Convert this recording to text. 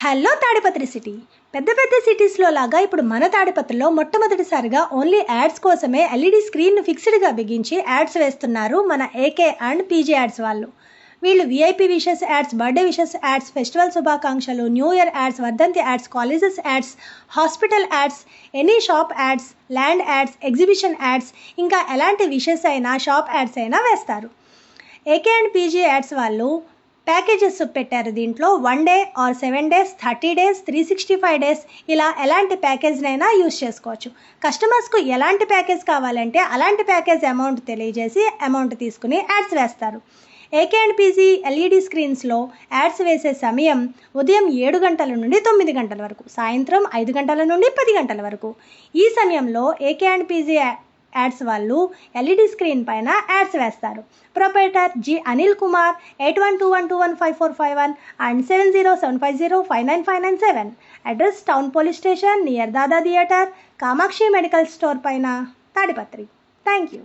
Hello Tadipatri city. పెద్ద పెద్ద సిటీస్లో లాగా ఇప్పుడు మన తాడిపత్రిలో మొట్టమొదటిసారిగా ఓన్లీ యాడ్స్ కోసమే ఎల్ఈడి స్క్రీన్ను ఫిక్స్డ్గా బిగించి యాడ్స్ వేస్తున్నారు మన ఏకే అండ్ పీజీ యాడ్స్ వాళ్ళు. వీళ్ళు VIP wishes ads, birthday wishes ads, festival శుభాకాంక్షలు, న్యూ ఇయర్ యాడ్స్, వర్ధంతి ads, colleges ads, hospital ads, any shop ads, land ads, exhibition ads, ఇంకా ఎలాంటి విషెస్ అయినా షాప్ యాడ్స్ అయినా వేస్తారు. ఏకే అండ్ పీజీ యాడ్స్ వాళ్ళు ప్యాకేజెస్ పెట్టారు. దీంట్లో 1 day or 7 days, 30 days, 365 days ఇలా ఎలాంటి ప్యాకేజ్నైనా యూస్ చేసుకోవచ్చు. కస్టమర్స్కు ఎలాంటి ప్యాకేజ్ కావాలంటే అలాంటి ప్యాకేజ్ అమౌంట్ తెలియజేసి అమౌంట్ తీసుకుని యాడ్స్ వేస్తారు. ఏకే అండ్ పీజీ ఎల్ఈడి స్క్రీన్స్లో యాడ్స్ వేసే సమయం ఉదయం 7 గంటల నుండి 9 గంటల వరకు, సాయంత్రం 5 గంటల నుండి 10 గంటల వరకు. ఈ సమయంలో ఏకే అండ్ పీజీ యాడ్స్ వాళ్ళు ఎల్ఈడి స్క్రీన్ పైన యాడ్స్ వేస్తారు. Proprietor G Anil Kumar 8121215451 and 7075059597. Address town police station near Dada theatre, Kamakshi medical store పైన, తాడిపత్రి. Thank you.